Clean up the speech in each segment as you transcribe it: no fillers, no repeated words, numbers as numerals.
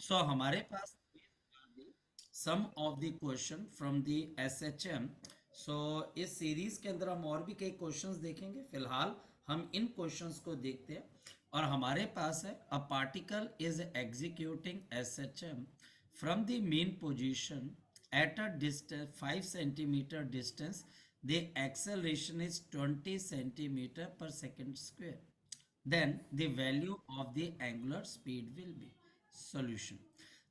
सो हमारे पास some of the question from the SHM. So इस सीरीज के अंदर हम और भी कई क्वेश्चंस देखेंगे, फिलहाल हम इन क्वेश्चंस को देखते हैं। और हमारे पास है a particle is executing SHM from the mean position at a distance 5 centimetre distance, the acceleration is 20 centimetre per second square, then the value of the angular speed will be solution।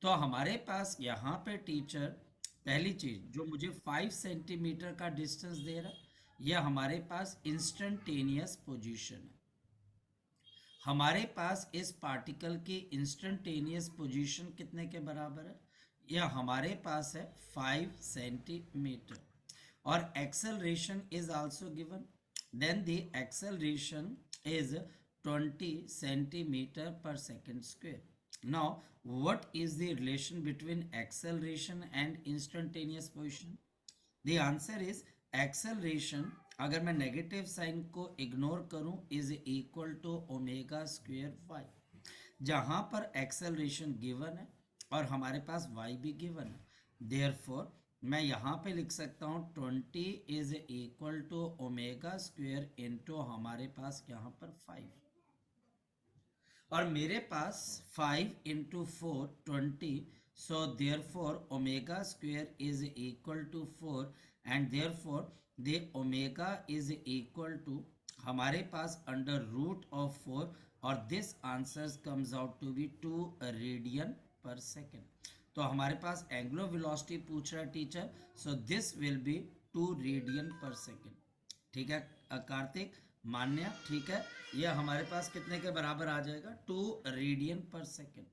तो हमारे पास यहाँ पे teacher पहली चीज जो मुझे 5 centimetre का डिस्टेंस दे रहा है, यह हमारे पास इंस्टेंटेनियस पोजीशन है। हमारे पास इस पार्टिकल की इंस्टेंटेनियस पोजीशन कितने के बराबर है? यह हमारे पास है 5 सेंटीमीटर। और acceleration is also given, then the acceleration is 20 centimeter per second square. Now, what is the relation between acceleration and instantaneous position? The answer is acceleration, अगर मैं नेगेटिव साइन को इग्नोर करूं, is equal to omega square y, जहां पर acceleration given है और हमारे पास वाई भी गिवन है। देयरफॉर मैं यहाँ पे लिख सकता हूँ 20 is equal to omega square into हमारे पास यहाँ पर 5, और मेरे पास 5 into 4 20। So therefore omega square is equal to 4, and therefore the omega is equal to हमारे पास अंडर रूट ऑफ 4, और this answer comes out to be 2 radian per second. तो हमारे पास एंगुलर वेलोसिटी पूछ रहा है teacher, so this will be 2 radian per second. ठीक है कार्तिक, मान्य, ठीक है। यह हमारे पास कितने के बराबर आ जाएगा? 2 radian per second.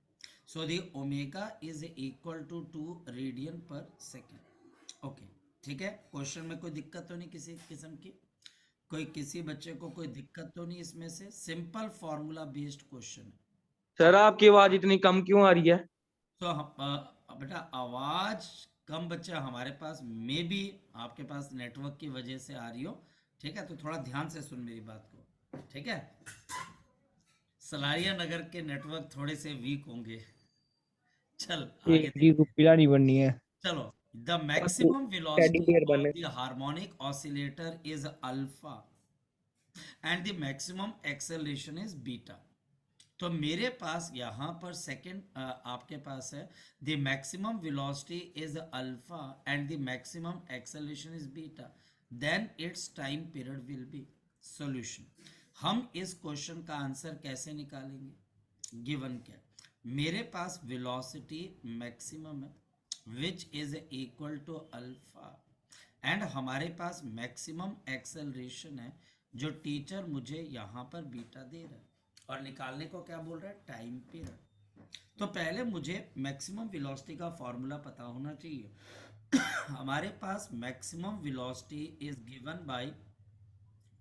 So the omega is equal to 2 radian per second. Okay, ठीक है। क्वेश्चन में कोई दिक्कत तो नहीं किसी किस्म की? कोई किसी बच्चे को कोई दिक्कत तो नहीं? इसमें से सिंपल फॉर्मूला बेस्ड क्वेश्चन है। सर आपकी आवाज इतनी कम क्यों आ रही है? तो बेटा आवाज कम बच्चे हमारे पास में भी आपके पास नेटवर्क की वजह से आ रही हो, ठीक है। तो थोड़ा ध्यान से सुन मेरी बात को, ठीक है। सलारिया नगर के नेटवर्क थोड़े से वीक होंगे। चल आगे एक जी देखते हैं। पिलानी बननी है। चलो, द आपको मैक्सिमम टेडी वेलोसिटी बियर ऑफ बनने। The harmonic oscillator is alpha and the maximum acceleration is beta. तो मेरे पास यहाँ पर सेकंड आपके पास है the maximum velocity is alpha and the maximum acceleration is beta, then it's time period will be solution. हम इस क्वेश्चन का आंसर कैसे निकालेंगे? गिवन क्या, मेरे पास वेलोसिटी मैक्सिमम है which is equal to alpha, and हमारे पास मैक्सिमम एक्सेलरेशन है जो टीचर मुझे यहाँ पर बीटा दे रहा है, और निकालने को क्या बोल रहा है? Time period. तो पहले मुझे मैक्सिमम वेलोसिटी का फॉर्मूला पता होना चाहिए। हमारे पास maximum velocity is given by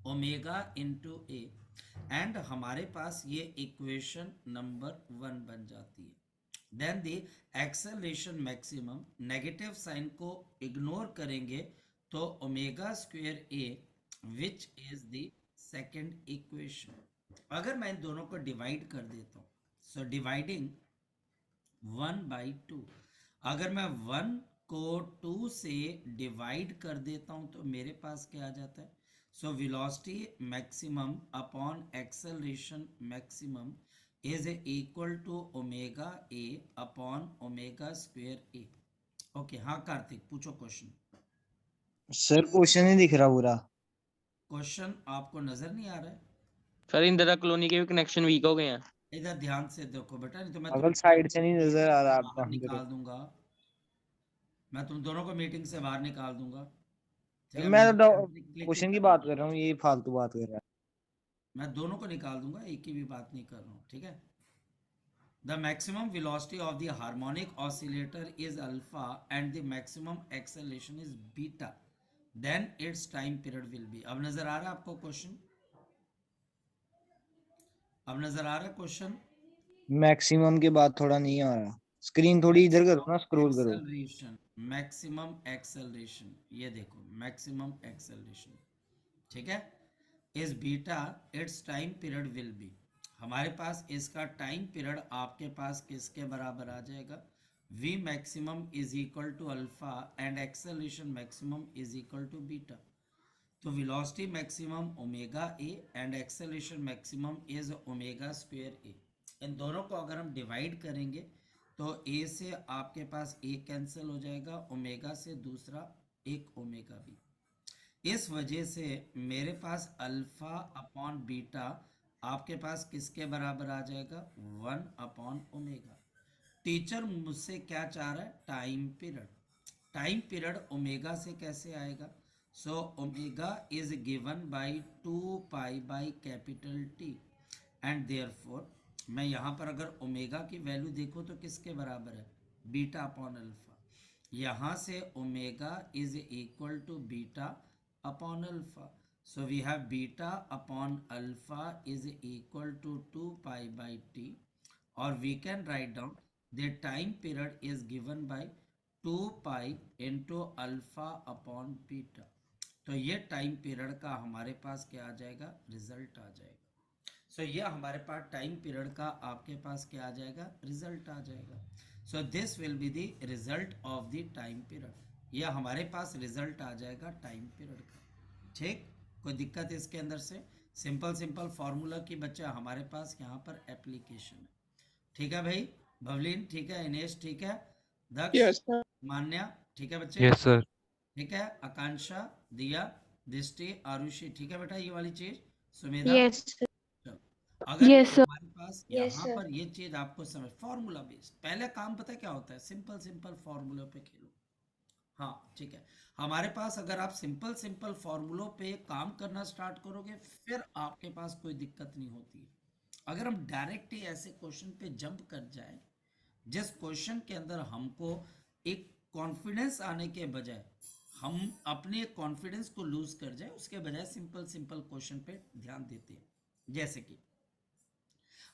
omega into a, and हमारे पास ये इक्वेशन नंबर 1 बन जाती है। Then the acceleration maximum, negative sign को इग्नोर करेंगे तो omega square a which is the second equation. अगर मैं इन दोनों को डिवाइड कर देता हूँ, सो डिवाइडिंग 1/2, अगर मैं 1 को 2 से डिवाइड कर देता हूँ तो मेरे पास क्या आ जाता है? So velocity maximum upon acceleration maximum is equal to omega a upon omega square a. Okay, हाँ कार्तिक पूछो क्वेश्चन। सर क्वेश्चन नहीं दिख रहा पूरा। क्वेश्चन आपको नजर नहीं आ रहा है? सर इंदिरा कॉलोनी के भी कनेक्शन वीक हो गए हैं। इधर ध्यान से देखो बेटा, नहीं तो मैं अगल तुम साइड से नहीं नजर आ रहा आपका बाहर हमको। निकाल दूंगा। मैं तुम दोनों को मीटिंग से बाहर निकाल दूंगा, ठीक तो है। मैं मेरे तो क्लिक क्लिक क्वेश्चन की करना बात मत। कर रहा हूँ, ये फालतू बात कर रहा मैं दोनों को निकाल दूंगा, एक की भी बात नहीं कर रहा हूँ, ठीक है। The maximum velocity of the harmonic oscillator is alpha and the maximum acceleration is beta, then it's time period will be. अब नजर आ रहा है आपको क्वेश्चन? अब नजर आ रहा है क्वेश्चन? है। मैक्सिमम के बाद थोड़ा नहीं आ रहा। स्क्रीन थोड़ी इधर करो ना, मैक्सिमम स्क्रॉल करो। एक्सेलरेशन, मैक्सिमम एक्सेलरेशन, ये देखो मैक्सिमम एक्सेलरेशन, ठीक है, is beta, it's time period will B. हमारे पास इसका टाइम पीरियड आपके पास किसके बराबर आ जाएगा, v maximum is equal to alpha and acceleration maximum is equal to beta. तो velocity maximum omega a and acceleration maximum is omega square a. इन दोनों को अगर हम डिवाइड करेंगे तो ए से आपके पास ए कैंसिल हो जाएगा, ओमेगा से दूसरा एक ओमेगा बी। इस वजह से मेरे पास अल्फा अपॉन बीटा आपके पास किसके बराबर आ जाएगा, 1/ओमेगा। टीचर मुझसे क्या चाह रहा है, time period. Time period omega से कैसे आएगा, so omega is given bye 2 pi T and therefore मैं यहाँ पर अगर ओमेगा की वैल्यू देखो तो किसके बराबर है, बीटा अपॉन अल्फा। यहाँ से omega is equal to beta upon alpha, so we have beta upon alpha is equal to 2 pi/t, or we can write down the time period is given by 2 pi into alpha upon beta। तो ये time period का हमारे पास क्या आ जाएगा, result आ जाएगा। सो ये हमारे पास टाइम पीरियड का आपके पास क्या आ जाएगा, रिजल्ट आ जाएगा। सो this will be the result of the time period. ये हमारे पास रिजल्ट आ जाएगा टाइम पीरियड का। ठीक, कोई दिक्कत इसके अंदर से, सिंपल सिंपल फॉर्मूला की बच्चा हमारे पास यहाँ पर एप्लीकेशन है। ठीक है भाई, भवलीन ठीक है, इनेश ठीक है, दक्ष, Yes, sir. मान्या ठीक है बच्चे, यस सर। ठीक है, आकांक्षा, दिया, दृष्टि, आरुषि ठीक है बेटा, ये वाली चीज, सुमेधा, Yes, sir. चलो। अगर Yes, sir. हमारे पास Yes, यहाँ sir. पर ये चीज आपको समझ, फॉर्मूला बेस्ड पहले काम पता है क्या होता है, सिंपल सिंपल फॉर्मूला पे खेलो। हाँ ठीक है, हमारे पास अगर आप सिंपल सिंपल फॉर्मूलों पे काम करना स्टार्ट करोगे फिर आपके पास कोई दिक्कत नहीं होती है। अगर हम डायरेक्ट ही ऐसे क्वेश्चन पे जंप कर जाए जिस क्वेश्चन के अंदर हमको एक कॉन्फिडेंस आने के बजाय हम अपने कॉन्फिडेंस को लूज कर जाए, उसके बजाय सिंपल सिंपल क्वेश्चन पे ध्यान देते हैं। जैसे कि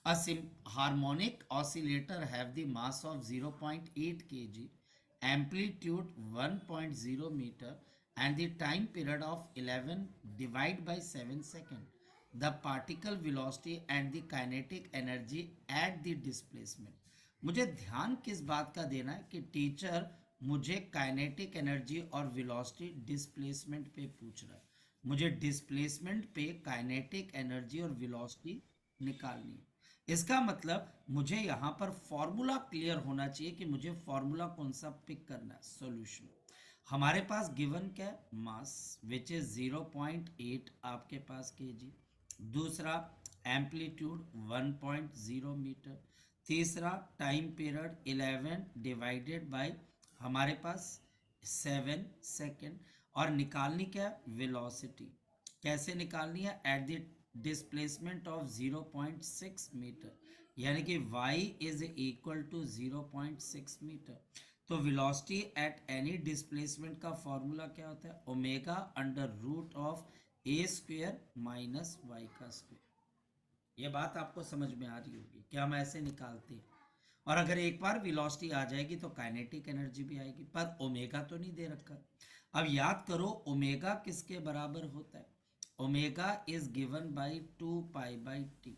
a harmonic oscillator have the mass of 0.8 kg, amplitude 1.0 meter and the time period of 11 divided by 7 second. The particle velocity and the kinetic energy at the displacement. मुझे ध्यान किस बात का देना है कि टीचर मुझे काइनेटिक एनर्जी और वेलोसिटी डिस्प्लेसमेंट पे पूछ रहा है। मुझे डिस्प्लेसमेंट पे काइनेटिक एनर्जी और वेलोसिटी निकालनी है। इसका मतलब मुझे यहाँ पर फॉर्मूला क्लियर होना चाहिए कि मुझे फॉर्मूला कौन सा पिक करना है। सॉल्यूशन हमारे पास गिवन क्या है, मास विच इज 0.8 आपके पास केजी, दूसरा एम्पलीट्यूड 1.0 मीटर, तीसरा टाइम पीरियड 11 डिवाइडेड बाय हमारे पास 7 सेकेंड, और निकालनी क्या है, वेलोसिटी। कैसे निकालनी है, at the displacement of 0.6 metre, यानी कि y is equal to 0.6 metre. तो वेलोसिटी एट एनी डिस्प्लेसमेंट का फॉर्मूला क्या होता है, omega under root of a square minus y का स्क्वायर। ये बात आपको समझ में आ रही होगी कि हम ऐसे निकालते हैं। और अगर एक बार वेलोसिटी आ जाएगी तो काइनेटिक एनर्जी भी आएगी, पर ओमेगा तो नहीं दे रखा। अब याद करो ओमेगा किसके बराबर होता है, ओमेगा इज गिवन बाय 2 पाई/t।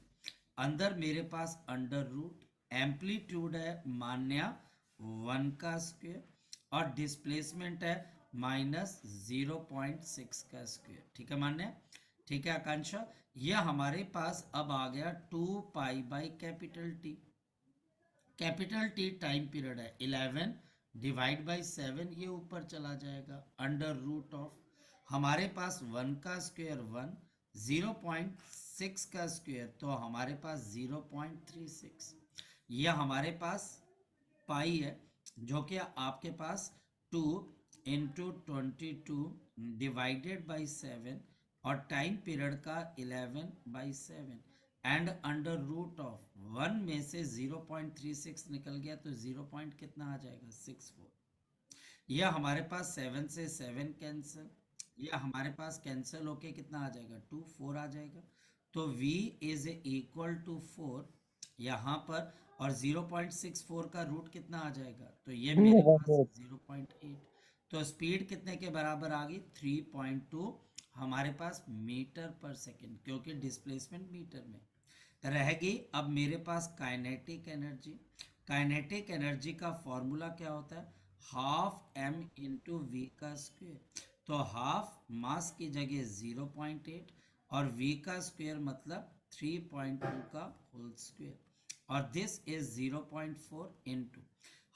अंदर मेरे पास अंडर रूट, एम्पलीट्यूड है मान्या 1 का स्क्वायर, और डिस्प्लेसमेंट है माइनस 0.6 का स्क्वायर। ठीक है मान्या, ठीक है आकांक्षा, यह हमारे पास अब आ गया 2 पाई/T। कैपिटल टी टाइम पीरियड है 11 डिवाइड बाई 7, ये ऊपर चला जाएगा, अंडर रूट ऑफ हमारे पास 1 का स्क्वायर 1, 0.6 का स्क्वायर तो हमारे पास 0.36, यह हमारे पास पाई है जो कि आपके पास 2 इंटू 22 डिवाइडेड बाई 7 और टाइम पीरियड का 11/7 एंड अंडर रूट ऑफ 1 में से 0.36 निकल गया तो 0 कितना आ जाएगा, 64। यह हमारे पास 7 से 7 कैंसिल, यह हमारे पास कैंसिल होके कितना आ जाएगा, 2 4 आ जाएगा। तो v इज इक्वल टू 4 यहाँ पर, और 0.64 का रूट कितना आ जाएगा, तो ये मेरे पास 0.8। तो स्पीड कितने के बराबर आ गई, 3.2 हमारे पास मीटर पर सेकेंड, क्योंकि डिस्प्लेसमेंट मीटर में। रहेगी। अब मेरे पास काइनेटिक एनर्जी, काइनेटिक एनर्जी का फॉर्मूला क्या होता है, हाफ एम इंटू वी का स्क्वायर। तो हाफ मास की जगह 0.8 और v का स्क्वायर मतलब 3.2 का होल स्क्वायर, और दिस इज 0.4 इंटू,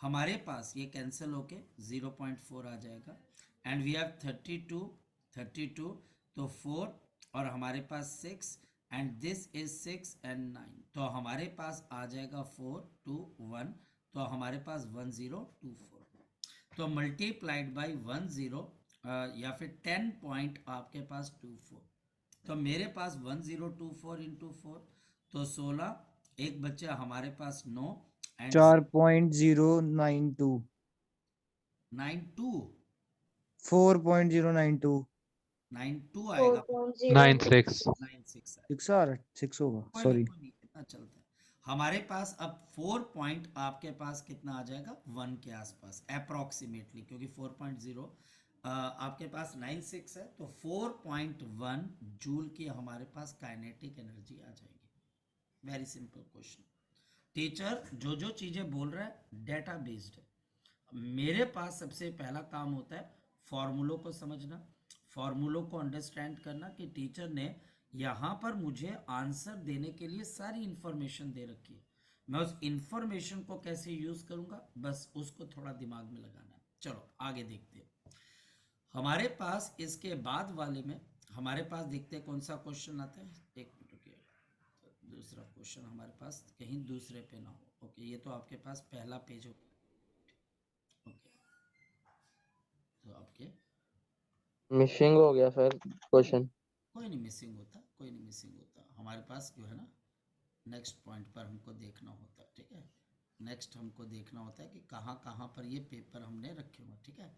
हमारे पास ये कैंसिल होके 0.4 आ जाएगा, एंड वी हैव 32, 32 तो 4, और हमारे पास 6, एंड दिस इज 6 एंड 9, तो हमारे पास आ जाएगा 4 2 1, तो हमारे पास 1024, तो मल्टीप्लाइड बाई 10 या फिर 10 पॉइंट आपके पास 24, तो मेरे पास 1024 इंटू 4 तो 16, एक बच्चा हमारे पास 9 एंड 4.092 92, 4.092 92 फोर आएगा, पॉइंट जीरो 9-6 96 है, 6 आ रहा 6 होगा कोई नहीं सॉरी कोई नहीं, इतना चलता है। हमारे पास अब 4 पॉइंट आपके पास कितना आ जाएगा, 1 के आसपास अप्रोक्सीमेटली, क्योंकि 4.0 आपके पास 96 है, तो 4.1 जूल की हमारे पास काइनेटिक एनर्जी आ जाएगी। Very simple question. टीचर जो जो चीजें बोल रहा है डेटा बेस्ड है, मेरे पास सबसे पहला काम होता है फॉर्मूलों को समझना, फॉर्मूलों को अंडरस्टैंड करना कि टीचर ने यहाँ पर मुझे आंसर देने के लिए सारी इंफॉर्मेशन दे रखी है, मैं उस इंफॉर्मेशन को कैसे यूज करूंगा, बस उसको थोड़ा दिमाग में लगाना है। चलो आगे देखते हैं। हमारे पास इसके बाद वाले में हमारे पास देखते हैं कौन सा क्वेश्चन आता है, एक मिनट रुकिए, तो दूसरा क्वेश्चन हमारे पास कहीं दूसरे पे ना हो। ओके, ये तो आपके पास पहला पेज हो, ओके, तो आपके मिसिंग हो गया सर क्वेश्चन। कोई नहीं मिसिंग होता, कोई नहीं मिसिंग होता, हमारे पास जो है ना नेक्स्ट पॉइंट पर हमको देखना होता है, ठीक है, नेक्स्ट हमको देखना होता है कि कहाँ कहाँ पर ये पेपर हमने रखे हुए, ठीक है,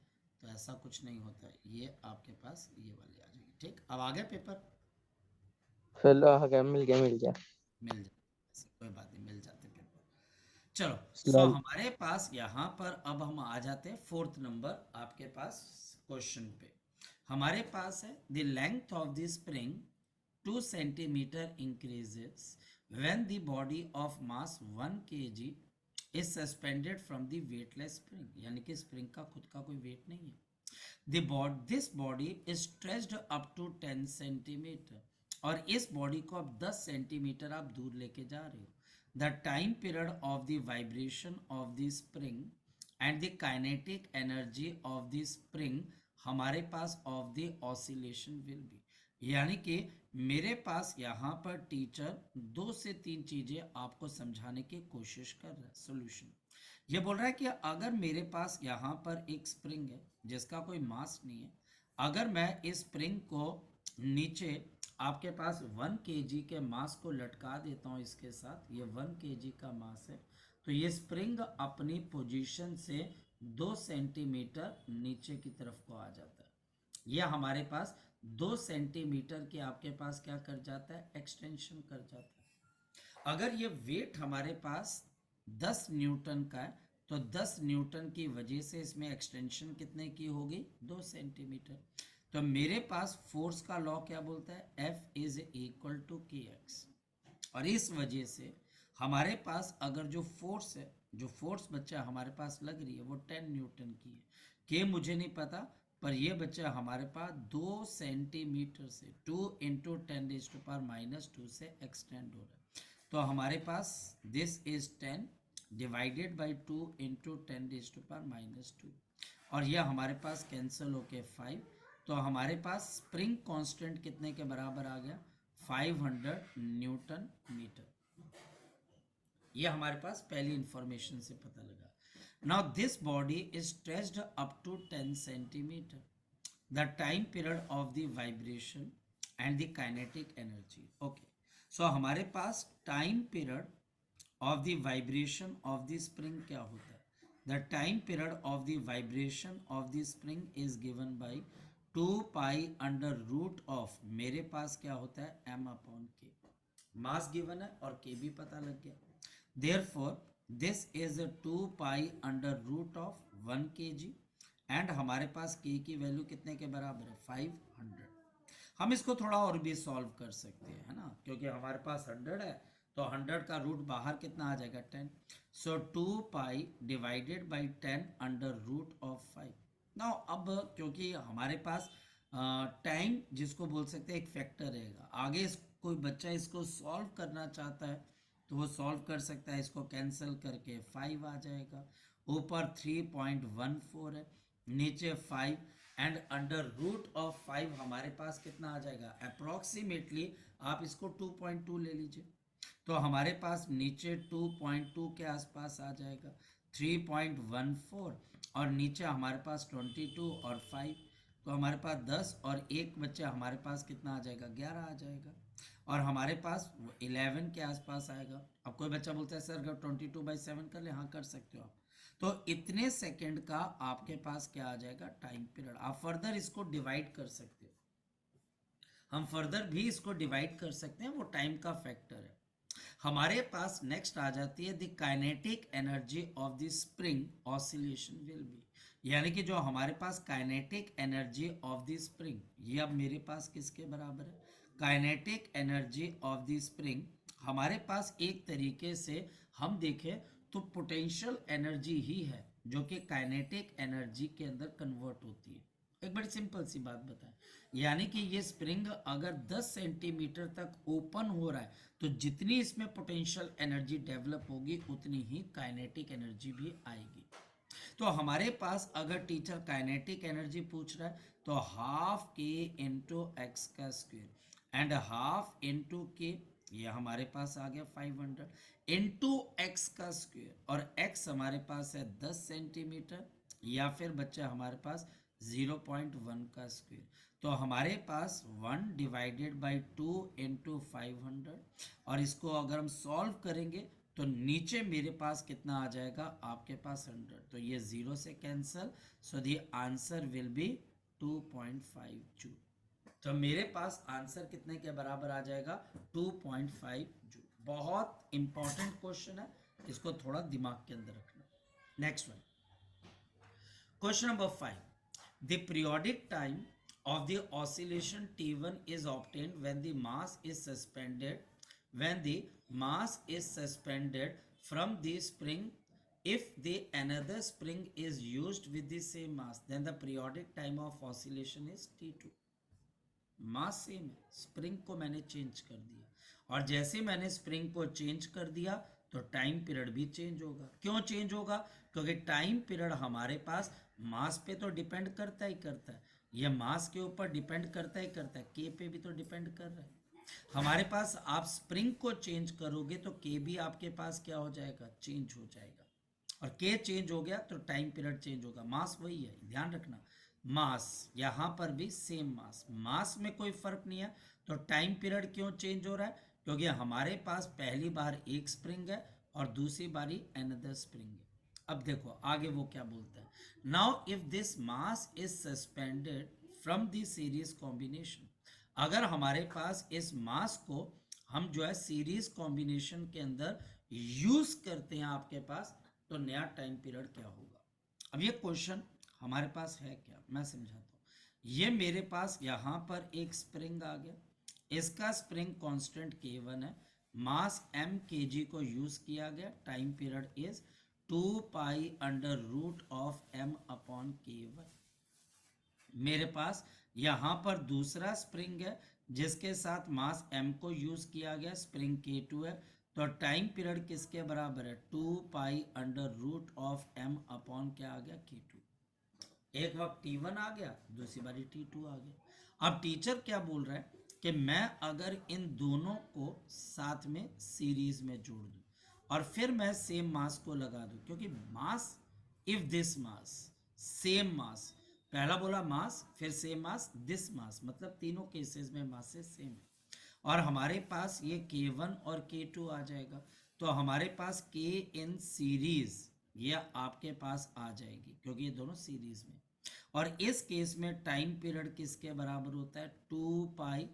तो ऐसा कुछ नहीं होता है, ये आपके पास ये वाली आ जाएगी। ठीक, अब आ गया पेपर, चलो आ गया, मिल गया मिल जाए, ऐसी कोई बात नहीं, मिल जाते पेपर। चलो, सो स्लाइड हमारे पास यहाँ पर अब हम आ जाते हैं 4th नंबर आपके पास क्वेश्चन पे। हमारे पास है the length of the spring 2 centimetre increases when the body of mass 1 kg is suspended from the weightless spring, यानी कि स्प्रिंग का खुद का कोई वेट नहीं है। This body is stretched up to 10 centimetre, और इस बॉडी को अब 10 सेंटीमीटर आप दूर लेके जा रहे हो। The time period of the vibration of the spring and the kinetic energy of the spring हमारे पास of the oscillation will be, यानी कि मेरे पास यहाँ पर टीचर 2 से 3 चीजें आपको समझाने की कोशिश कर रहा है। सॉल्यूशन ये बोल रहा है कि अगर मेरे पास यहाँ पर एक स्प्रिंग है जिसका कोई मास नहीं है, अगर मैं इस स्प्रिंग को नीचे आपके पास 1 kg के मास को लटका देता हूँ इसके साथ, ये 1 kg का मास है, तो ये स्प्रिंग अपनी पोजीशन से 2 सेंटीमीटर नीचे की तरफ को आ जाता है। ये हमारे पास 2 सेंटीमीटर के आपके पास क्या कर जाता है, एक्सटेंशन कर जाता है। अगर ये वेट हमारे पास 10 न्यूटन का है, तो 10 न्यूटन की वजह से इसमें एक्सटेंशन कितने की होगी, 2 सेंटीमीटर। तो मेरे पास फोर्स का लॉ क्या बोलता है, F is equal to kx, और इस वजह से हमारे पास अगर जो फोर्स है, जो फोर्स बच्चा हमारे पास लग रही है वो 10 न्यूटन की है, के मुझे नहीं पता, पर ये बच्चा हमारे पास 2 सेंटीमीटर से 2 इंटू 10⁻⁻² से एक्सटेंड हो रहा है, तो हमारे पास this is 10 divided by 2 into 10⁻², और यह हमारे पास कैंसिल होके 5, तो हमारे पास स्प्रिंग कांस्टेंट कितने के बराबर आ गया, 500 न्यूटन मीटर। यह हमारे पास पहली इंफॉर्मेशन से पता लगा। Now this body is stretched up to 10 centimetre, the time period of the vibration and the kinetic energy. Okay, so हमारे पास time period of the vibration of the spring क्या होता है, the time period of the vibration of the spring is given by 2 pi under root of, मेरे पास क्या होता है m upon k, mass given है और k भी पता लग गया, therefore this is a 2 pi under root of 1 kg, and हमारे पास k की वैल्यू कितने के बराबर है, 500। हम इसको थोड़ा और भी सॉल्व कर सकते हैं, है ना, क्योंकि हमारे पास 100 है तो 100 का रूट बाहर कितना आ जाएगा 10. So 2 pi divided by 10 under root of 5. Now अब क्योंकि हमारे पास टाइम जिसको बोल सकते हैं एक फैक्टर रहेगा, आगे कोई बच्चा इसको सॉल्व करना चाहता है तो वो सॉल्व कर सकता है, इसको कैंसिल करके 5 आ जाएगा, ऊपर 3.14 है, नीचे 5 एंड अंडर रूट ऑफ 5 हमारे पास कितना आ जाएगा अप्रोक्सीमेटली, आप इसको 2.2 ले लीजिए, तो हमारे पास नीचे 2.2 के आसपास आ जाएगा, 3.14 और नीचे हमारे पास 22 और 5, तो हमारे पास 10 और एक बच्चा हमारे पास कितना आ जाएगा 11 आ जाएगा, और हमारे पास 11 के आसपास आएगा. अब कोई बच्चा बोलता है सर अगर 22/7 कर ले, हाँ कर सकते हो आप. तो इतने सेकंड का आपके पास क्या आ जाएगा टाइम पीरियड. आप फर्दर इसको डिवाइड कर सकते हो, हम फर्दर भी इसको डिवाइड कर सकते हैं, वो टाइम का फैक्टर है. हमारे पास नेक्स्ट आ जाती है the kinetic energy of the spring oscillation will be, यानी कि जो हमारे पास kinetic energy of the spring, ये अब मेरे पास किसके बराबर है, kinetic energy of the spring हमारे पास एक तरीके से हम देखें तो पोटेंशियल एनर्जी ही है जो कि काइनेटिक एनर्जी के अंदर कन्वर्ट होती है. एक बड़ी सिंपल सी बात बताएं, यानी कि ये स्प्रिंग अगर 10 सेंटीमीटर तक ओपन हो रहा है तो जितनी इसमें पोटेंशियल एनर्जी डेवलप होगी उतनी ही काइनेटिक एनर्जी भी आएगी. तो हमारे पास अगर टीचर काइनेटिक एनर्जी पूछ रहा है तो हाफ के इंटू एक्स का स्क्वायर एंड हाफ इंटू के, ये हमारे पास आ गया 500 इंटू एक्स का स्क्वायर, और एक्स हमारे पास है 10 सेंटीमीटर या फिर बच्चा हमारे पास 0.1 का स्क्वायर, तो हमारे पास 1 डिवाइडेड बाई 2 इंटू 500, और इसको अगर हम सॉल्व करेंगे तो नीचे मेरे पास कितना आ जाएगा आपके पास 100, तो ये 0 से cancel, so the answer will B 2.5 joule. तो मेरे पास आंसर कितने के बराबर आ जाएगा 2.5 जूल. बहुत इंपॉर्टेंट क्वेश्चन है, इसको थोड़ा दिमाग के अंदर रखना. Next one, question number 5. The periodic time of the oscillation T1 is obtained when the mass is suspended from the spring. If the another spring is used with the same mass, then the periodic time of oscillation is T2. Mass same है, spring को मैंने change कर दिया, और जैसे मैंने spring को change कर दिया तो टाइम पीरियड भी चेंज होगा. क्यों चेंज होगा, क्योंकि टाइम पीरियड हमारे पास मास पे तो डिपेंड करता ही करता है, ये मास के ऊपर डिपेंड करता ही करता है, के पे भी तो डिपेंड कर रहा है. हमारे पास आप स्प्रिंग को चेंज करोगे तो के भी आपके पास क्या हो जाएगा चेंज हो जाएगा, और के चेंज हो गया तो टाइम पीरियड चेंज होगा. मास वही है, ध्यान रखना, मास यहाँ पर भी सेम मास, मास में कोई फर्क नहीं है, तो टाइम पीरियड क्यों चेंज हो रहा है, क्योंकि हमारे पास पहली बार एक स्प्रिंग है और दूसरी बारी अनदर स्प्रिंग है. अब देखो आगे वो क्या बोलता है, now if this mass is suspended from the series combination, अगर हमारे पास इस मास को हम जो है सीरीज कॉम्बिनेशन के अंदर यूज करते हैं आपके पास, तो नया टाइम पीरियड क्या होगा. अब ये क्वेश्चन हमारे पास है क्या, मैं समझाता हूँ. ये मेरे पास यहाँ पर एक स्प्रिंग आ गया, इसका स्प्रिंग कांस्टेंट K1 है, मास m kg को यूज किया गया, time period is 2 pi under root of m upon K1. मेरे पास यहाँ पर दूसरा स्प्रिंग है जिसके साथ मास m को यूज किया गया, स्प्रिंग K2 है, तो टाइम पीरियड किसके बराबर है 2 pi under root of m upon क्या आ गया K2. एक वक्त T1 आ गया, दूसरी बारी T2 आ गया. अब टीचर क्या बोल रहा है कि मैं अगर इन दोनों को साथ में सीरीज में जोड़ दूं और फिर मैं सेम मास को लगा दूं, क्योंकि mass if this mass same mass, पहला बोला मास फिर सेम मास, दिस मास मतलब तीनों केसेस में मासेस सेम है, और हमारे पास ये K1 और K2 आ जाएगा, तो हमारे पास K इन सीरीज ये आपके पास आ जाएगी क्योंकि ये दोनों सीरीज में, और इस केस में टाइम पीरियड किसके बराबर होता है 2 pi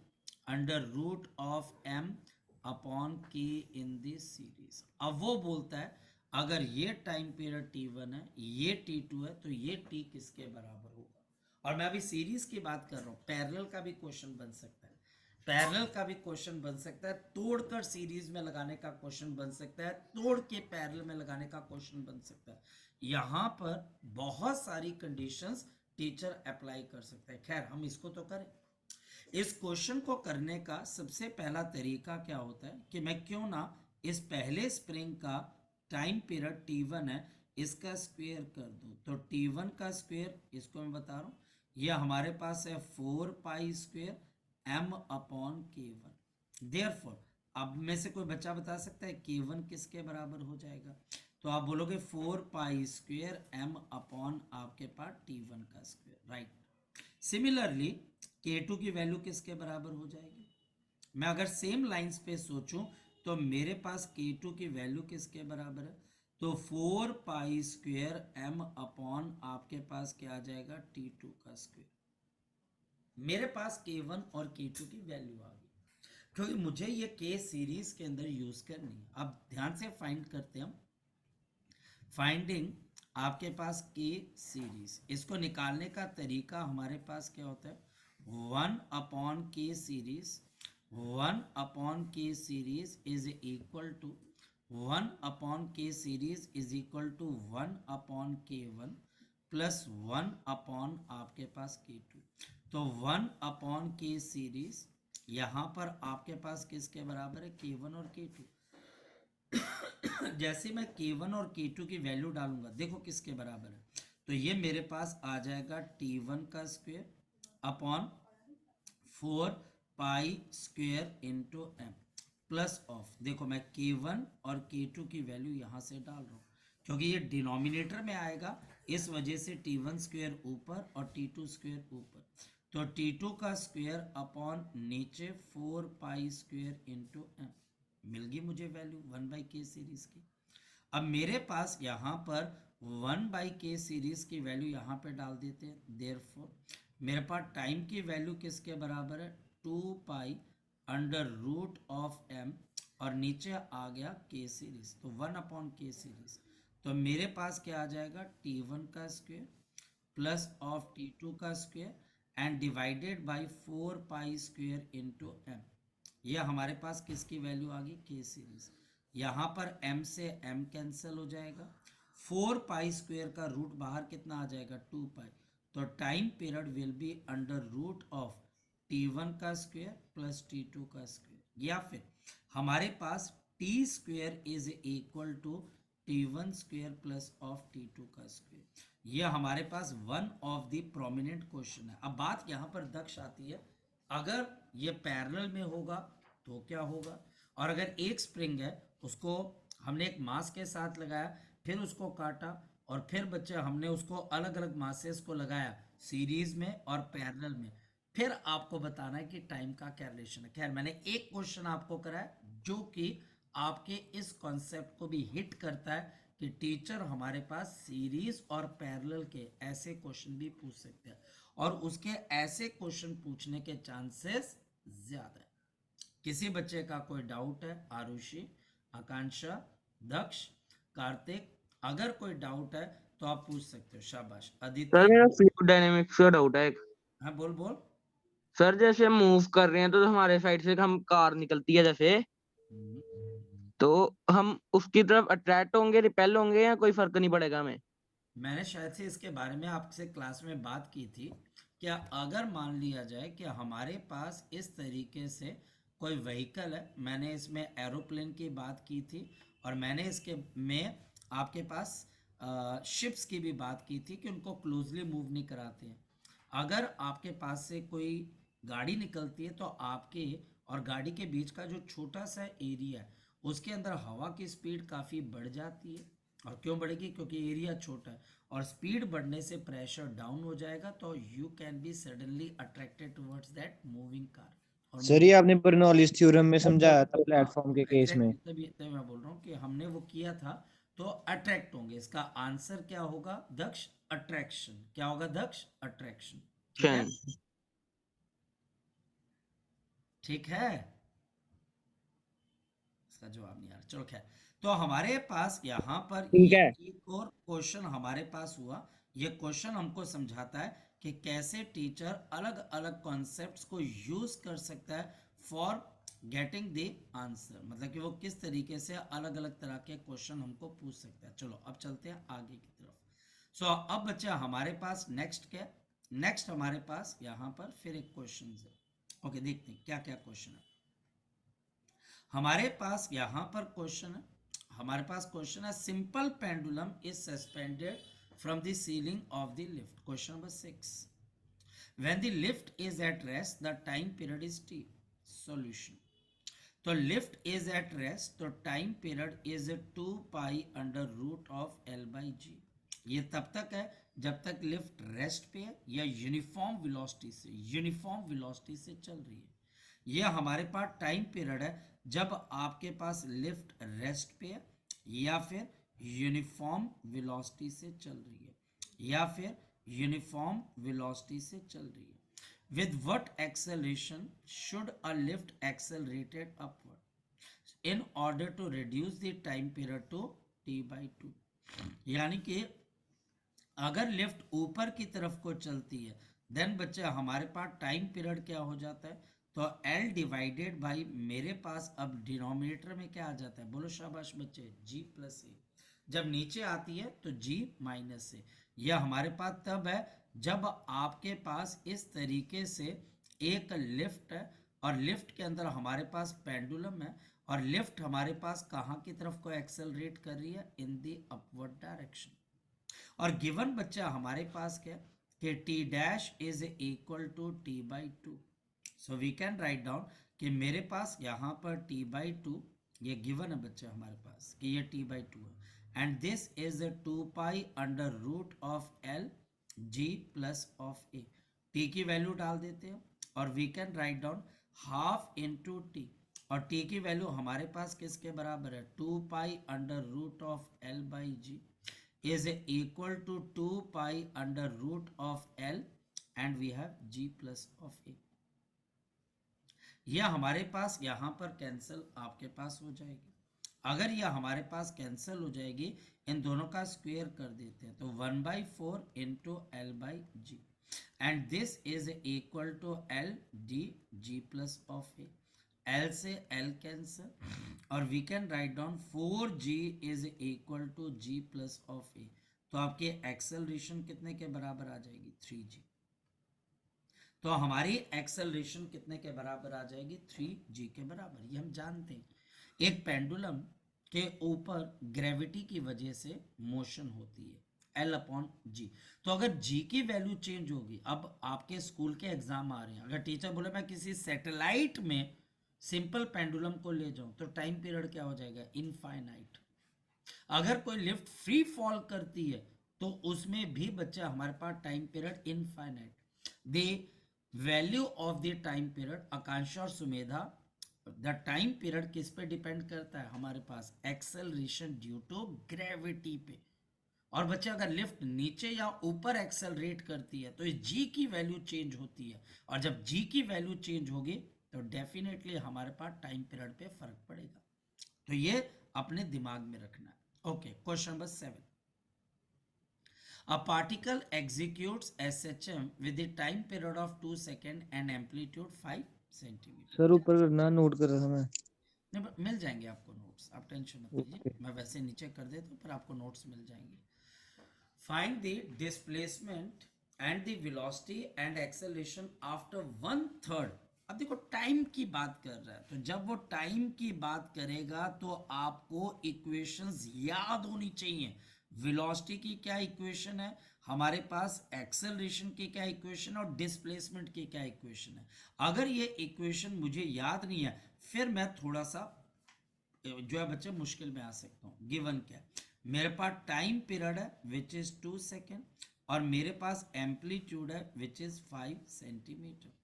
under root of m upon k in this series. अब वो बोलता है अगर ये टाइम पीरियड T1 है, ये T2 है, तो ये T किसके बराबर होगा. और मैं अभी सीरीज की बात कर रहा हूँ, पैरेलल का भी क्वेश्चन बन सकता है. पैरेलल का भी क्वेश्चन बन सकता है, तोड़कर सीरीज में लगाने का क्वेश्चन बन सकता है, तोड़ के पैरेलल में लगाने का क्वेश्चन बन सकता है। यहाँ पर बहुत सारी कंडीशंस टीचर अप्लाई कर सकता है। खैर हम इसको तो करें। इस क्वेश्चन को करने का सबसे पहला तरीका क्या होता है कि मैं क्यों ना इस पहले स्प्रिंग का टाइम पीरियड T1 है, इसका स्क्वायर कर दूं। तो T1 का स्क्वायर, इसको मैं बता रहा हूं, यह हमारे पास है 4 pi square m upon K1। Therefore अब में से कोई बच्चा बता सकता है K1 किसके बराबर हो जाएगा? तो आप बोलोगे 4 पाई स्क्वायर m अपॉन आपके पास T1 का स्क्वायर, राइट। सिमिलरली K2 की वैल्यू किसके बराबर हो जाएगी? मैं अगर सेम लाइंस पे सोचूं तो मेरे पास K2 की वैल्यू किसके बराबर है? तो 4 पाई स्क्वायर m अपॉन आपके पास क्या आ जाएगा? T2 का स्क्वायर। मेरे पास K1 और K2 की वैल्यू आ गई, क्योंकि मुझे ये K सीरीज के अंदर यूज करनी है। अब ध्यान से फाइंड करते हैं हम। फाइंडिंग आपके पास K सीरीज, इसको निकालने का तरीका हमारे पास क्या होता है? 1 upon K series, 1 upon K series is equal to 1 upon K series is equal to 1 upon K1 plus 1 upon आपके पास K2। तो 1 अपॉन K सीरीज यहाँ पर आपके पास किसके बराबर है? K1 और K2। जैसे मैं K1 और K2 की वैल्यू डालूंगा, देखो किसके बराबर है। तो ये मेरे पास आ जाएगा T1 का square upon 4 pi square into m plus of, देखो मैं K1 और K2 की वैल्यू यहां से डाल रहा हूं, क्योंकि ये डिनोमिनेटर में आएगा, इस वजह से T1 स्क्वायर ऊपर और T2 स्क्वायर ऊपर। तो T2 का स्क्वायर अपॉन नीचे 4 पाई स्क्वायर इंटू m, मिल गई मुझे वैल्यू 1 बाई K सीरीज की। अब मेरे पास यहाँ पर 1 बाई K सीरीज की वैल्यू यहाँ पे डाल देते हैं। देयरफॉर मेरे पास टाइम की वैल्यू किसके बराबर है? 2 pi under root of m, और नीचे आ गया K सीरीज, तो 1 अपॉन K सीरीज। तो मेरे पास क्या आ जाएगा? T1 का स्क्वायर प्लस ऑफ T2 का square and divided by 4 pi square into m। यह हमारे पास किसकी वैल्यू आ गई? K series. यहाँ पर m से m कैंसिल हो जाएगा, 4 पाई स्क्वायर का रूट बाहर कितना आ जाएगा? 2 पाई। तो time period will be under root of T1 का स्क्वायर प्लस T2 का स्क्वायर, या फिर हमारे पास T square is equal to T1 square plus of T2 का स्क्वायर। यह हमारे पास one of the prominent question है। अब बात यहाँ पर दक्ष आती है, अगर ये पैरेलल में होगा तो क्या होगा, और अगर एक स्प्रिंग है उसको हमने एक मास के साथ लगाया, फिर उसको काटा, और फिर बच्चे हमने उसको अलग अलग मासेस को लगाया सीरीज में और पैरेलल में, फिर आपको बताना है कि टाइम का क्या रिलेशन है। खैर मैंने एक क्वेश्चन आपको कराया जो कि आपके इस कॉन्सेप्ट को भी हिट करता है कि टीचर हमारे पास सीरीज और पैरेलल के ऐसे क्वेश्चन भी पूछ सकते हैं, और उसके ऐसे क्वेश्चन पूछने के चांसेस ज्यादा है। किसी बच्चे का कोई डाउट है? आरुषि, आकांक्षा, दक्ष, कार्तिक, अगर कोई डाउट है तो आप पूछ सकते हो। शाबाश। सर अदिति, मेरा फ्लूइड डायनेमिक्स का डाउट है एक। हाँ बोल बोल। सर जैसे हम मूव कर रहे हैं तो हमारे साइड से हम कार निकलती है जैसे, तो हम उसकी तरफ अट्रैक्ट होंगे, रिपेल होंगे, या कोई फर्क नहीं पड़ेगा हमें? मैंने शायद से इसके बारे में आपसे क्लास में बात की थी। क्या अगर मान लिया जाए कि हमारे पास इस तरीके से कोई व्हीकल है, मैंने इसमें एरोप्लेन की बात की थी, और मैंने इसके में आपके पास शिप्स की भी बात की थी कि उनको क्लोजली मूव नहीं कराते हैं। अगर आपके पास से कोई गाड़ी निकलती है तो आपके और गाड़ी के बीच का जो छोटा सा एरिया है उसके अंदर हवा की स्पीड काफ़ी बढ़ जाती है। और क्यों बढ़ेगी? क्योंकि एरिया छोटा है, और स्पीड बढ़ने से प्रेशर डाउन हो जाएगा, तो you can be suddenly attracted towards that moving car. और सर ये आपने बर्नौलीज थ्योरम में समझाया था हाँ प्लेटफॉर्म के केस में। एग्जैक्टली, तभी मैं बोल रहा हूँ कि हमने वो किया था। तो अट्रैक्ट होंगे, इसका आंसर क्या होगा दक्ष? अट्रैक्शन। क्या होगा दक्ष? अट्रैक्शन। ठीक है, ठीक है। इसका जवाब नहीं आ रहा, चलो खैर। तो हमारे पास यहाँ पर ठीक ये है। एक और क्वेश्चन हमारे पास हुआ। ये क्वेश्चन हमको समझाता है कि कैसे टीचर अलग अलग कॉन्सेप्ट्स को यूज कर सकता है फॉर गेटिंग द आंसर, मतलब कि वो किस तरीके से अलग अलग तरह के क्वेश्चन हमको पूछ सकता है। चलो अब चलते हैं आगे की तरफ। सो अब बच्चा हमारे पास नेक्स्ट क्या, नेक्स्ट हमारे पास यहाँ पर फिर एक क्वेश्चन है। ओके, देखते हैं क्या क्या क्वेश्चन है हमारे पास। यहाँ पर क्वेश्चन है, हमारे पास क्वेश्चन है, simple pendulum is suspended from the ceiling of the lift. Question number 6, when the lift is at rest the time period is t। solution, तो लिफ्ट इज एट रेस्ट तो time period is 2 pi under root of L by G. ये तब तक है जब तक lift rest पे है या यूनिफॉर्म वेलोसिटी से चल रही है। ये हमारे पास टाइम पीरियड है जब आपके पास लिफ्ट रेस्ट पे है या फिर यूनिफॉर्म वेलोसिटी से चल रही है, या फिर यूनिफॉर्म वेलोसिटी से चल रही है। With what acceleration should a lift accelerated upward in order to reduce the time period to t by 2? यानी कि अगर लिफ्ट ऊपर की तरफ को चलती है देन बच्चे हमारे पास टाइम पीरियड क्या हो जाता है, तो L डिवाइडेड बाई मेरे पास अब डिनोमिनेटर में क्या आ जाता है, बोलो शाबाश बच्चे, G प्लस ए। जब नीचे आती है तो G माइनस ए। यह हमारे पास तब है जब आपके पास इस तरीके से एक लिफ्ट है और लिफ्ट के अंदर हमारे पास पेंडुलम है और लिफ्ट हमारे पास कहाँ की तरफ को एक्सेलरेट कर रही है, इन दी अपवर्ड डायरेक्शन। और गिवन बच्चा हमारे पास क्या कि t dash is equal to t by 2। So we can write down कि मेरे पास यहाँ पर टी बाई 2 ये गिवन है बच्चा हमारे पास कि ये टी बाई 2 है, and this is 2 pi under root of L G plus of A. T की वैल्यू डाल देते हैं और we can write down half into T, और टी की वैल्यू हमारे पास किसके बराबर है, 2 pi under root of L by G is equal to 2 pi under root of L and we have G plus of A. यह हमारे पास यहाँ पर कैंसिल आपके पास हो जाएगी। अगर यह हमारे पास कैंसिल हो जाएगी, इन दोनों का स्क्वायर कर देते हैं तो 1/4 into L by G, and this is equal to L D G plus of A. L से एल कैंसिल और we can write down 4g is equal to G plus of A. तो आपके acceleration कितने के बराबर आ जाएगी, 3g। तो हमारी एक्सेलरेशन कितने के बराबर आ जाएगी, 3g के बराबर। ये हम जानते हैं एक पेंडुलम के ऊपर ग्रेविटी की वजह से मोशन होती है L/G। तो अगर G की वैल्यू चेंज होगी, अब आपके स्कूल के एग्जाम आ रहे हैं, अगर टीचर बोले मैं किसी सैटेलाइट में सिंपल पेंडुलम को ले जाऊं तो टाइम पीरियड क्या हो जाएगा, इनफाइनाइट। अगर कोई लिफ्ट फ्री फॉल करती है तो उसमें भी बच्चा हमारे पास time period infinite. The value of the time period, Akanksha और सुमेधा, द टाइम पीरियड किस पे डिपेंड करता है, हमारे पास एक्सेलरेशन ड्यू टू ग्रेविटी पे। और बच्चे अगर लिफ्ट नीचे या ऊपर एक्सेलरेट करती है तो इस जी की वैल्यू चेंज होती है, और जब जी की वैल्यू चेंज होगी तो डेफिनेटली हमारे पास टाइम पीरियड पे फर्क पड़ेगा। तो ये अपने दिमाग में रखना है। Okay, question number 7, a particle executes SHM with the time period of 2 seconds and amplitude 5 centimetre. Sir ऊपर करना, नोट कर रहा था मैं। नहीं, मिल जाएंगे आपको नोट्स, आप टेंशन मत लीजिए, मैं वैसे नीचे कर देता हूँ, पर आपको नोट्स मिल जाएंगे। Find the displacement and the velocity and acceleration after 1/3। अब देखो टाइम की बात कर रहा है, तो जब वो टाइम की बात करेगा तो आपको इक्वेशंस याद होनी चाहिए। वेलोसिटी की क्या इक्वेशन है हमारे पास, एक्सेलरेशन की क्या इक्वेशन और डिस्प्लेसमेंट की क्या इक्वेशन है। अगर ये इक्वेशन मुझे याद नहीं है फिर मैं थोड़ा सा जो है बच्चे मुश्किल में आ सकता हूँ। गिवन क्या है, मेरे पास टाइम पीरियड है विच इज 2 सेकेंड और मेरे पास एम्पलीट्यूड है विच इज 5 सेंटीमीटर।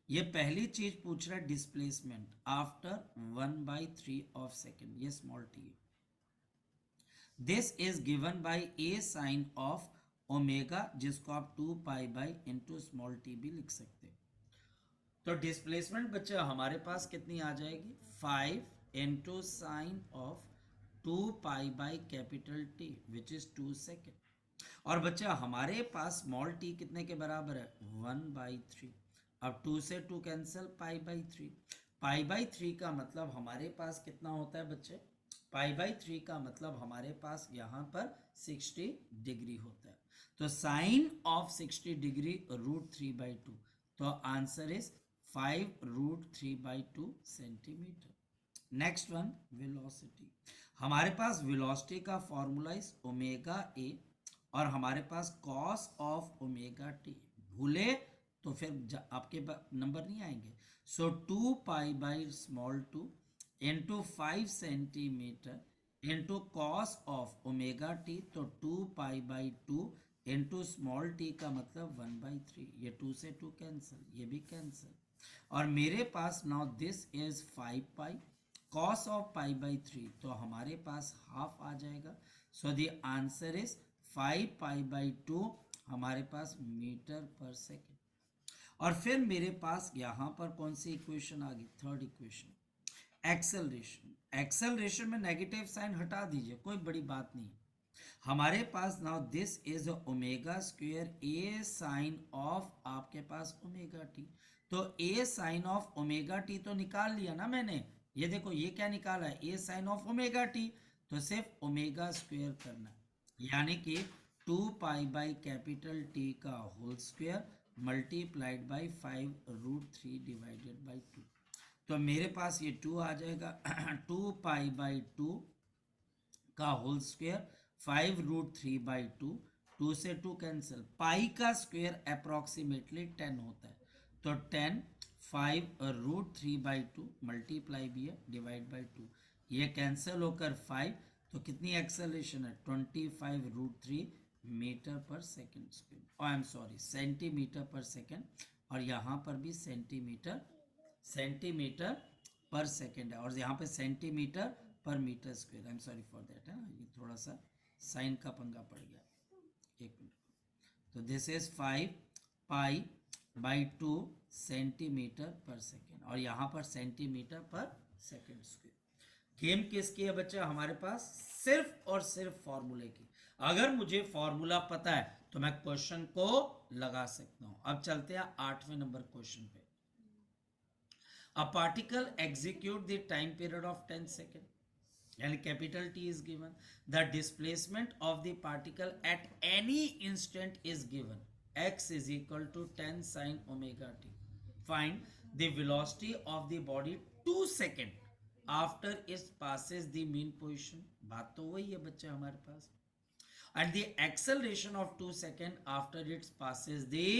ये पहली चीज पूछ रहा है डिस्प्लेसमेंट आफ्टर 1/3 ऑफ सेकेंड, ये स्मॉल टी है। This is given by a sine of omega, जिसको आप 2 pi by into small t भी लिख सकते हैं। तो डिस्प्लेसमेंट बच्चा हमारे पास कितनी आ जाएगी, 5 into sine of 2 pi by capital T which is 2 second. और बच्चा हमारे पास स्मॉल टी कितने के बराबर है, 1/3। अब 2 से 2 cancel, pi by 3। Pi by 3 का मतलब हमारे पास कितना होता है बच्चे? पाई बाई 3 का मतलब हमारे पास यहाँ पर 60 डिग्री होता है। तो साइन ऑफ 60 डिग्री √3/2, तो answer is 5√3/2 centimetre. Next one, velocity. हमारे पास वेलोसिटी का फॉर्मूला इज ओमेगा ए, और हमारे पास कॉस ऑफ ओमेगा टी। भूले तो फिर आपके नंबर नहीं आएंगे। सो 2 pi by small 2 into 5 centimetre into cos of omega T, तो 2 pi by 2 into small T का मतलब 1/3। ये 2 से 2 कैंसिल, ये भी कैंसिल। और मेरे पास now this is 5 pi cos of pi by 3, तो हमारे पास हाफ आ जाएगा। So the answer is 5 pi by 2 हमारे पास मीटर पर सेकेंड। और फिर मेरे पास यहाँ पर कौन सी इक्वेशन आ गई? Third equation, acceleration. एक्सेलरेशन में नेगेटिव साइन हटा दीजिए, कोई बड़ी बात नहीं। हमारे पास now this is omega square A sine of आपके पास ओमेगा टी, तो A sine of omega T तो निकाल लिया ना मैंने। ये देखो ये क्या निकाला है? A sine of omega T, तो सिर्फ ओमेगा स्क्वायर करना है, यानी कि 2 पाई बाई कैपिटल टी का whole square multiplied by 5√3 divided by 2। तो मेरे पास ये 2 आ जाएगा 2 पाई बाई 2 का होल स्क्वायर 5√3/2, 2 से 2 कैंसिल। पाई का स्क्वायर अप्रोक्सीमेटली 10 होता है, तो 10 5√3/2 मल्टीप्लाई भी है डिवाइड बाई 2, ये कैंसिल होकर 5, तो कितनी एक्सेलरेशन है? 25√3 मीटर पर second square, I am sorry centimetre per second, और यहाँ पर भी सेंटीमीटर पर सेकेंड है, और यहाँ पे centimetre per metre square. I am sorry for that, है ना, ये थोड़ा सा साइन का पंगा पड़ गया, एक मिनट। तो this is 5 pi by 2 centimetre per second, और यहाँ पर centimetre per second square. Game किसकी है बच्चे? हमारे पास सिर्फ और सिर्फ फॉर्मूले की। अगर मुझे फॉर्मूला पता है तो मैं क्वेश्चन को लगा सकता हूं। अब चलते हैं 8वें नंबर क्वेश्चन पे। A particle execute the time period of 10 seconds, and capital T is given. The displacement of the particle at any instant is given. X is equal to 10 sin omega t. Find the velocity of the body 2 seconds after it passes the mean position. बात तो वही है बच्चे हमारे पास। And the acceleration of 2 seconds after it passes the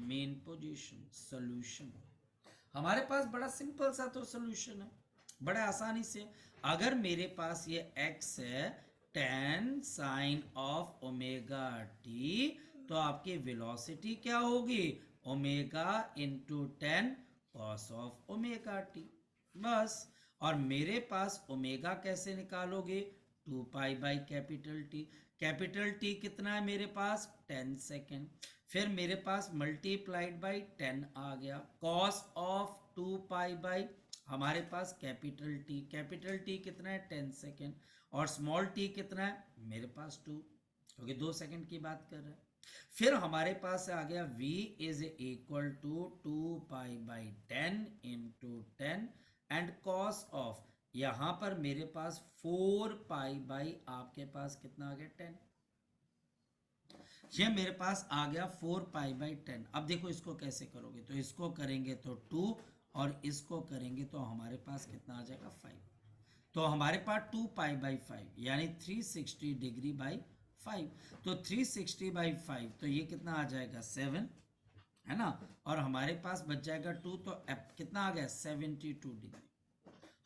mean position. Solution. हमारे पास बड़ा simple सा तो सोल्यूशन है, बड़ा आसानी से। अगर मेरे पास ये x है 10 साइन ऑफ ओमेगा टी, तो आपकी वेलोसिटी क्या होगी? Omega into 10 cos of omega T, बस। और मेरे पास ओमेगा कैसे निकालोगे? 2 pi by capital T. Capital T कितना है मेरे पास? 10 सेकेंड। फिर मेरे पास मल्टीप्लाइड बाई 10 आ गया। कॉस ऑफ 2 पाई बाई हमारे पास कैपिटल टी कितना है? 10 सेकेंड। और स्मॉल टी कितना है? मेरे पास 2, क्योंकि 2 सेकेंड की बात कर रहे हैं। फिर हमारे पास आ गया v is equal to 2 pi by 10 into 10 and cos of, यहां पर मेरे पास 4 पाई बाई आपके पास कितना आ गया? 10। ये मेरे पास आ गया 4 पाई बाई 10। अब देखो इसको कैसे करोगे? तो इसको करेंगे तो 2, और इसको करेंगे तो हमारे पास कितना आ जाएगा? 5। तो हमारे पास 2 पाई बाई 5 यानी 360 डिग्री बाई 5, तो 360 बाई 5, तो ये कितना आ जाएगा? 7, है ना। और हमारे पास बच जाएगा 2, तो कितना आ गया? 72 डिग्री।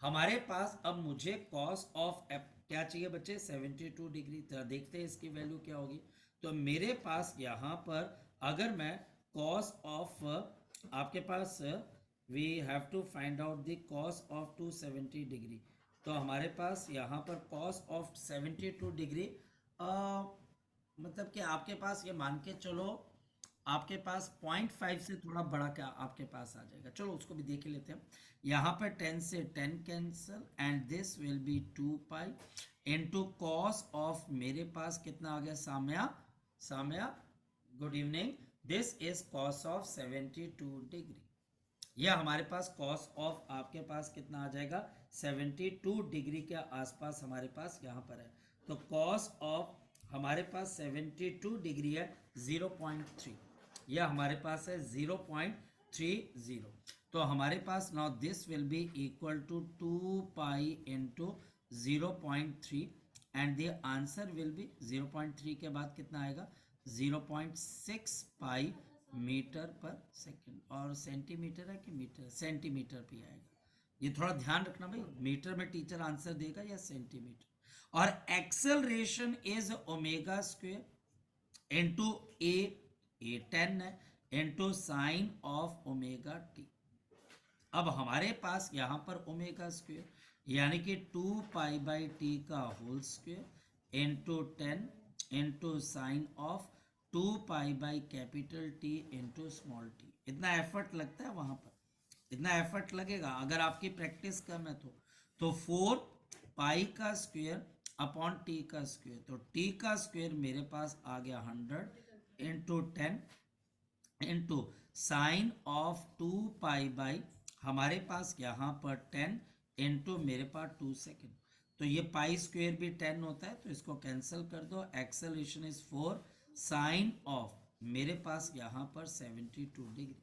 हमारे पास अब मुझे कॉस ऑफ क्या चाहिए बच्चे? 72 डिग्री। तो देखते हैं इसकी वैल्यू क्या होगी। तो मेरे पास यहाँ पर अगर मैं कॉस ऑफ आपके पास we have to find out the cos of 270 degree, तो हमारे पास यहाँ पर कॉस ऑफ 72 डिग्री मतलब कि आपके पास ये मान के चलो आपके पास 0.5 से थोड़ा बड़ा क्या आपके पास आ जाएगा। चलो उसको भी देख लेते हैं। यहाँ पर 10 से 10 cancel and this will be 2 pi into cos of मेरे पास कितना आ गया? Samya good evening. This is cos of 72 degree. ये हमारे पास कॉस ऑफ आपके पास कितना आ जाएगा 72 डिग्री के आसपास हमारे पास यहाँ पर है। तो कॉस ऑफ हमारे पास 72 डिग्री है 0.3, यह हमारे पास है 0.30। तो हमारे पास now this will be equal to 2 pi into 0.3 and the answer will be 0.3 के बाद कितना आएगा 0.6 पाई मीटर पर सेकंड। और सेंटीमीटर है कि मीटर, सेंटीमीटर पे आएगा। ये थोड़ा ध्यान रखना भाई, मीटर में टीचर आंसर देगा या सेंटीमीटर। और acceleration is omega square into A 10 है into sine of omega T. अब हमारे पास यहां पर ओमेगा स्क्वायर यानी कि 2 पाई बाई टी का whole square into 10 into sine of 2 pi by capital t into small t. इतना एफर्ट लगता है वहां पर, इतना एफर्ट लगेगा अगर आपकी प्रैक्टिस कम है तो 4 पाई का स्क्वायर अपॉन टी का स्क्वायर। तो टी का स्क्वायर मेरे पास आ गया 100 into 10 into sine of 2 pi by हमारे पास यहाँ पर 10 इंटू मेरे पास 2 सेकेंड। तो ये पाई स्क्वायर भी 10 होता है तो इसको कैंसिल कर दो। एक्सेलरेशन इज 4 साइन ऑफ मेरे पास यहाँ पर 72 डिग्री।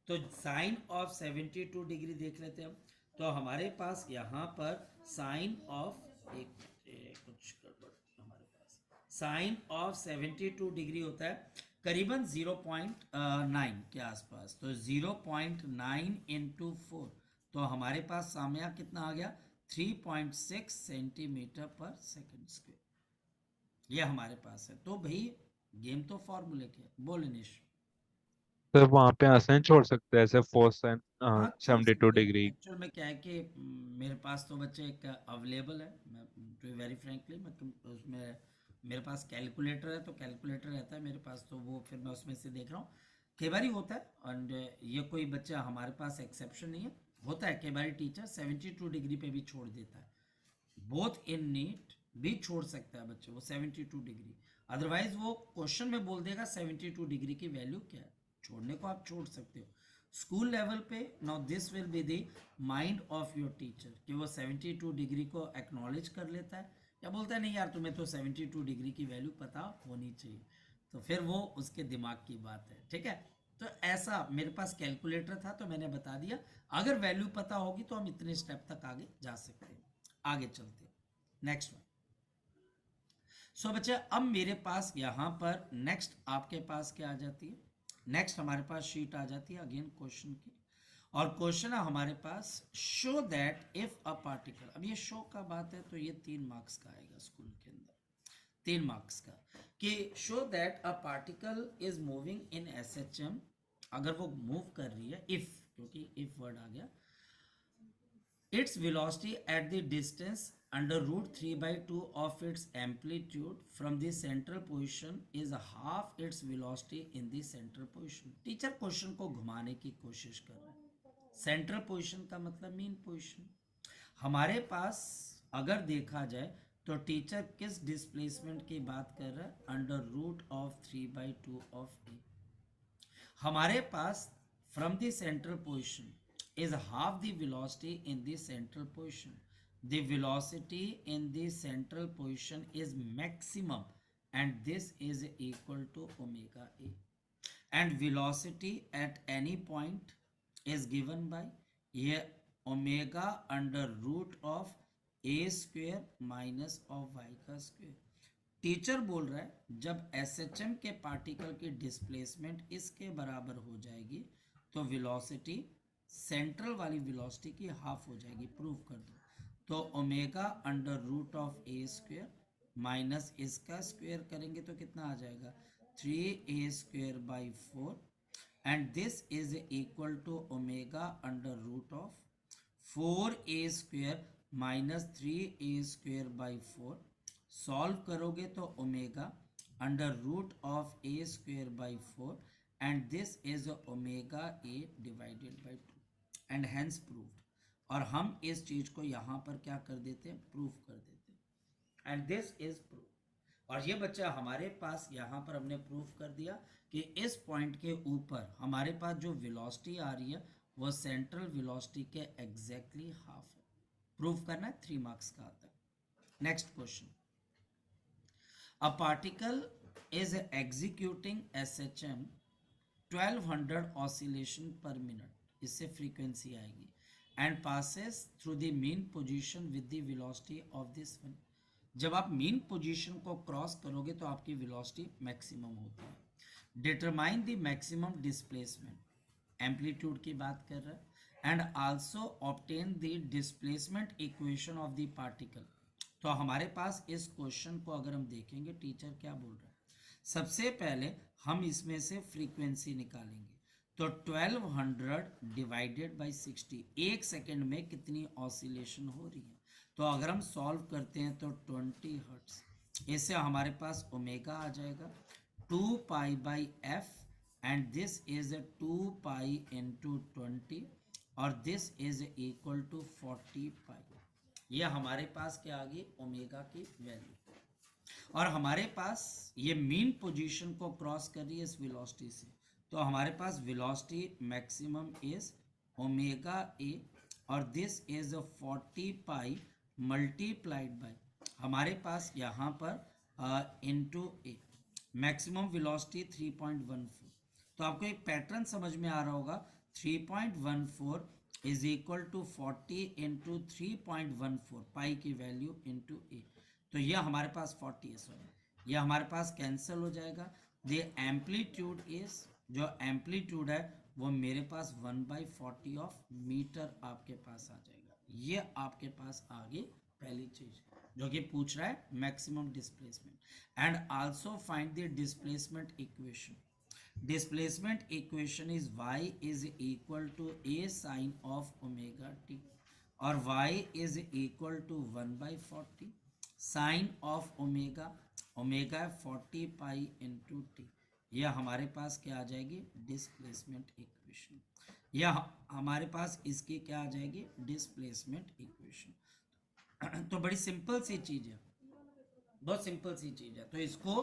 तो साइन ऑफ 72 डिग्री देख लेते हैं हम। तो हमारे पास यहाँ पर साइन ऑफ कुछ गड़बड़ हमारे पास साइन ऑफ 72 डिग्री होता है करीबन 0.9 के आसपास। तो 0.9 इंटू 4 तो हमारे पास सामने कितना आ गया 3.6 सेंटीमीटर पर सेकंड स्क्वायर। ये हमारे पास है। तो भाई गेम तो फॉर्मूले के बोल निश। सर वहां पे आसान छोड़ सकते हैं ऐसे 4 sin हाँ छोड़ 72 सकते हैं। डिग्री। एक्चुअल में क्या है कि मेरे पास तो बच्चे एक अवेलेबल है, मैं टू बी वेरी फ्रैंकली मैं उसमें मेरे पास कैलकुलेटर है, तो कैलकुलेटर रहता है मेरे पास, तो वो फिर मैं उसमें से देख रहा हूँ। कई बार होता है एंड ये कोई बच्चा हमारे पास एक्सेप्शन नहीं है, होता है कई बार टीचर 72 डिग्री पे भी छोड़ देता है। बोथ इन नीट भी छोड़ सकता है बच्चे वो 72 डिग्री, अदरवाइज वो क्वेश्चन में बोल देगा 72 डिग्री की वैल्यू क्या है। छोड़ने को आप छोड़ सकते हो स्कूल लेवल पे। Now this will be the mind of your teacher कि वो 72 डिग्री को एक्नॉलेज कर लेता है या बोलता है नहीं यार तुम्हें तो 72 डिग्री की वैल्यू पता होनी चाहिए, तो फिर वो उसके दिमाग की बात है। ठीक है, तो ऐसा मेरे पास कैलकुलेटर था तो मैंने बता दिया। अगर वैल्यू पता होगी तो हम इतने स्टेप तक आगे जा सकते हैं। आगे चलते हैं नेक्स्ट वन। सो बच्चे अब मेरे पास यहाँ पर नेक्स्ट आपके पास क्या आ जाती है, नेक्स्ट हमारे पास शीट आ जाती है अगेन क्वेश्चन की। और क्वेश्चन है हमारे पास show that if a particle. अब ये शो का बात है तो ये 3 मार्क्स का आएगा स्कूल के अंदर, 3 मार्क्स का, कि show that a particle is moving in SHM। अगर वो मूव कर रही है इफ, क्योंकि इफ वर्ड आ गया, its velocity at the distance under root 3/2 of its amplitude from the central position is half its velocity in the central position। Teacher question को घुमाने की कोशिश कर रहे हैं। सेंट्रल पोजीशन का मतलब मीन पोजीशन। हमारे पास अगर देखा जाए तो टीचर किस डिस्प्लेसमेंट की बात कर रहा है, under root of 3/2 of A. हमारे पास from the central position is half the velocity in the central position. The velocity in the central position is maximum and this is equal to omega a. And velocity at any point is given by ये omega under root of a square minus of y का square। Teacher बोल रहा है जब SHM के particle की displacement इसके बराबर हो जाएगी तो वेलोसिटी सेंट्रल वाली वेलोसिटी की हाफ हो जाएगी। प्रूव कर दो। तो omega under root of a square minus इसका स्क्वायर करेंगे तो कितना आ जाएगा 3a square by 4 and this is equal to omega under root of 4a square minus 3a square by 4। Solve करोगे तो omega under root of a square by 4 and this is omega a divided by 2 and hence proved. और हम इस चीज को यहां पर क्या कर देते हैं, प्रूफ कर देते हैं एंड दिस इज प्रूफ। और ये बच्चा हमारे पास यहां पर हमने प्रूफ कर दिया कि इस पॉइंट के ऊपर हमारे पास जो वेलोसिटी आ रही है वो सेंट्रल वेलोसिटी के एग्जैक्टली हाफ है। प्रूफ करना है, 3 मार्क्स का आता है। Next question, a particle is executing SHM 1200 oscillation पर मिनट, इससे फ्रीक्वेंसी आएगी, and passes through the mean position with the velocity of this one. जब आप मीन पोजीशन को क्रॉस करोगे तो आपकी वेलोसिटी मैक्सिमम होती है। Determine the maximum displacement, amplitude की बात कर रहा है, and also obtain the displacement equation of the particle. तो हमारे पास इस क्वेश्चन को अगर हम देखेंगे, टीचर क्या बोल रहा है, सबसे पहले हम इसमें से फ्रीक्वेंसी निकालेंगे। तो 1200 डिवाइडेड बाई 60, 1 सेकेंड में कितनी ऑसिलेशन हो रही है। तो अगर हम सॉल्व करते हैं तो 20 हर्ट्ज, इससे हमारे पास ओमेगा आ जाएगा 2 pi by F, and this is 2 pi into 20, और दिस इज इक्वल टू 40 पाई। ये हमारे पास क्या आ गई, ओमेगा की वैल्यू। और हमारे पास ये मीन पोजीशन को क्रॉस कर रही है इस वेलोसिटी से, तो हमारे पास velocity maximum is omega A, और this is 40 pi multiplied by, हमारे पास यहाँ पर इनटू ए, मैक्सिमम वेलोसिटी 3.14। तो आपको एक पैटर्न समझ में आ रहा होगा, 3.14 इज इक्वल टू 40 इंटू 3.14 पाई की वैल्यू इंटू ए। तो ये हमारे पास 40 है, सॉरी ये हमारे पास कैंसिल हो जाएगा। द एम्पलीट्यूड इज, जो एम्पलीट्यूड है वो मेरे पास 1/40 ऑफ मीटर आपके पास आ जाएगा। ये आपके पास आ गई पहली चीज जो कि पूछ रहा है, maximum displacement, and also find the displacement equation. Displacement equation is y is equal to a sine of omega t, और y is equal to 1/40 sine of omega, omega 40 pi into टी। यह हमारे पास क्या आ जाएगी, डिस्प्लेसमेंट इक्वेशन। यह हमारे पास इसकी क्या आ जाएगी, डिस्प्लेसमेंट इक्वेशन। तो बड़ी सिंपल सी चीज है, बहुत सिंपल सी चीज है। तो इसको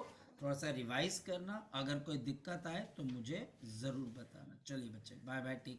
थोड़ा सा रिवाइज करना, अगर कोई दिक्कत आए तो मुझे जरूर बताना। चलिए बच्चे, बाय बाय, टेक